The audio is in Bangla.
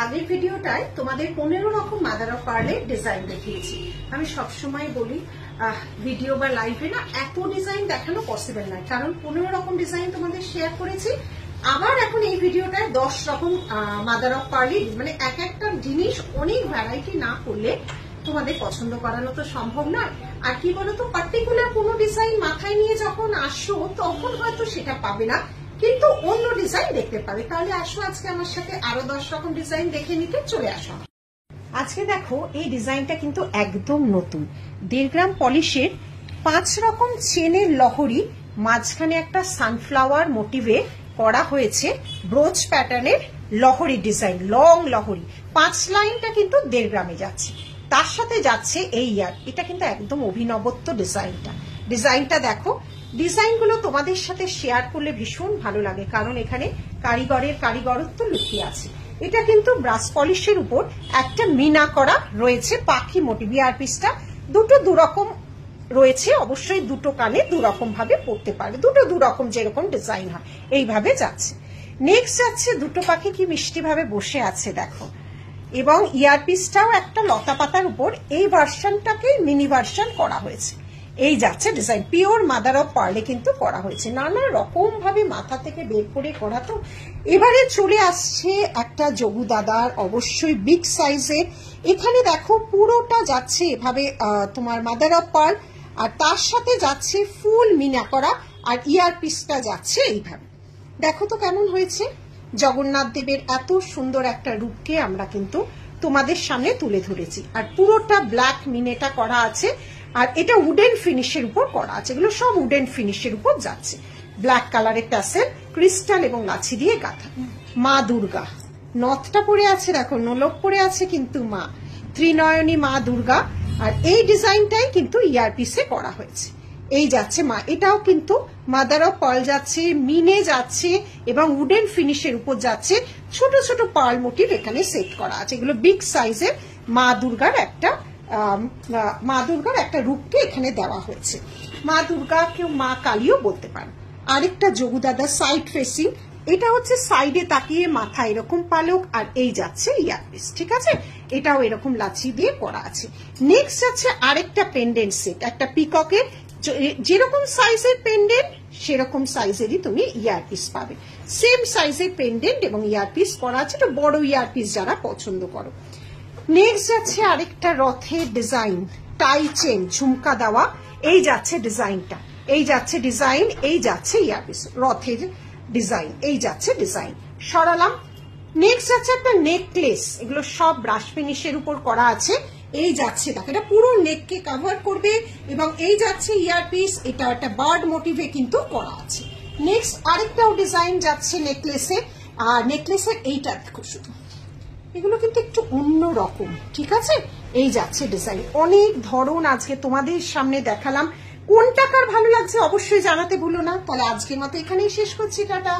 আগের ভিডিওটায় তোমাদের 15 রকম মাদার অফ পার্লের ডিজাইন দেখিয়েছি। আমি সবসময় বলি ভিডিও বা লাইভে না এত ডিজাইন দেখানো পসিবল নয়, কারণ 15 রকম ডিজাইন তোমাদের শেয়ার করেছি। আবার এখন এই ভিডিওটায় 10 রকম মাদার অফ পার্লের, মানে এক একটা জিনিস অনেক ভ্যারাইটি না করলে তোমাদের পছন্দ করানো তো সম্ভব নয়। আর কি বলতো, পার্টিকুলার কোনো ডিজাইন মাথায় নিয়ে যখন আসো তখন হয়তো সেটা পাবে না, কিন্তু অন্য ডিজাইন দেখতে পাবে। তাহলে আসো আজকে আমার সাথে আরো 10 রকম ডিজাইন দেখে নিতে চলে আসো। আজকে দেখো এই ডিজাইনটা কিন্তু একদম নতুন, 1.5 গ্রাম পলিশের 5 রকম চেনের লহরি, মাঝখানে একটা সানফ্লাওয়ার মোটিভে করা হয়েছে ব্রোচ প্যাটার্নের লহরি ডিজাইন, লং লহরি। 5 লাইনটা কিন্তু 1.5 গ্রামে যাচ্ছে, তার সাথে যাচ্ছে এই ইয়ার। এটা কিন্তু একদম অভিনবত্ব ডিজাইনটা দেখো। ডিজাইনগুলো তোমাদের সাথে শেয়ার করলে ভীষণ ভালো লাগে, কারণ এখানে কারিগরত্ব লুকিয়ে আছে। এটা কিন্তু ব্রাশ পলিশের উপর একটা মিনা করা রয়েছে, পাখি মোটিভ। ইয়ার পিসটা দু রকম রয়েছে, অবশ্যই দুটো কানে দুরকম ভাবে পড়তে পারে, দু রকম যেরকম ডিজাইন হয় এইভাবে যাচ্ছে। নেক্সট যাচ্ছে দুটো পাখি কি মিষ্টি ভাবে বসে আছে দেখো, এবং ইয়ারপিসটাও একটা লতা পাতার উপর। এই ভার্সনটাকে মিনি ভার্সন করা হয়েছে। এই যাচ্ছে design, pure mother of pearl কিন্তু করা হয়েছে, নানা রকম ভাবে মাথা থেকে বের করে করা। তো এবারে চলে আসছে একটা যোগু দাদার, অবশ্যই বিগ সাইজের। এখানে দেখো পুরোটা যাচ্ছে এভাবে তোমার মাদার অফ পার্ল, আর তার সাথে যাচ্ছে ফুল মিনা করা, আর ইয়ারপিসটা যাচ্ছে এইভাবে। দেখো তো কেমন হয়েছে। জগন্নাথ দেবের এত সুন্দর একটা রূপকে আমরা কিন্তু তোমাদের সামনে তুলে ধরেছি, আর পুরোটা ব্ল্যাক মিনেটা করা আছে, আর এটা উডেন ফিনিশের উপর করা আছে। এগুলো সব উডেন ফিনিশের উপর যাচ্ছে। ব্ল্যাক কালারের ট্যাসেল, ক্রিস্টাল এবং লাচি দিয়ে গাঁথা। মা দুর্গা নথটা পরে আছে দেখো, নোলক পরে আছে কিন্তু মা ত্রিনয়নী মা দুর্গা। আর এই ডিজাইনটাই কিন্তু ইয়ারপিসে করা হয়েছে। এই যাচ্ছে মা, এটাও কিন্তু মাদার অফ পার্ল যাচ্ছে, মিনে যাচ্ছে এবং উডেন ফিনিশের উপর যাচ্ছে। ছোট ছোট পার্ল মোটিভ এখানে সেট করা আছে। এগুলো বিগ সাইজের মা দুর্গার একটা রূপকে এখানে দেওয়া হয়েছে। মা দুর্গা কেউ মা কালীও বলতে পারে। আরেকটা যোগু দাদা সাইড ফেসিং, এটা হচ্ছে সাইডে তাকিয়ে, মাথা এরকম পালক, আর এই যাচ্ছে ইয়ারপিস। ঠিক আছে, এটাও এরকম লাচি দিয়ে করা আছে। নেক্সট যাচ্ছে আরেকটা পেন্ডেন্ট সেট, একটা পিককের, যেরকম সাইজের পেন্ডেন্ট সেরকম সাইজেরই তুমি ইয়ারপিস পাবে। সেম সাইজের পেন্ডেন্ট এবং ইয়ারপিস করা আছে, তো বড় ইয়ারপিস যারা পছন্দ করো। নেক্সট যাচ্ছে আরেকটা রথের ডিজাইন, টাই চেন ঝুমকা দেওয়া। এই যাচ্ছে ডিজাইনটা, এই যাচ্ছে ডিজাইন, এই যাচ্ছে ইয়ারপিস, রথের ডিজাইন, এই যাচ্ছে ডিজাইন। সরালাম। নেক্সট যাচ্ছে একটা নেকলেস, এগুলো সব ব্রাশ ফিনিশের উপর করা আছে। এই যাচ্ছে দেখো, এটা পুরো নেককে কভার করবে, এবং এই যাচ্ছে ইয়ারপিস, এটা একটা বার্ড মোটিভে কিন্তু করা আছে। নেক্সট আরেকটাও ডিজাইন যাচ্ছে নেকলেসে, আর নেকলেসের এইটা দেখো শুধু, এগুলো কিন্তু একটু অন্য রকম। ঠিক আছে, এই যাচ্ছে ডিজাইন। অনেক ধরন আজকে তোমাদের সামনে দেখালাম। কোনটা কার ভালো লাগছে অবশ্যই জানাতে ভুলো না। তাহলে আজকের মতো এখানেই শেষ করছি, টাটা।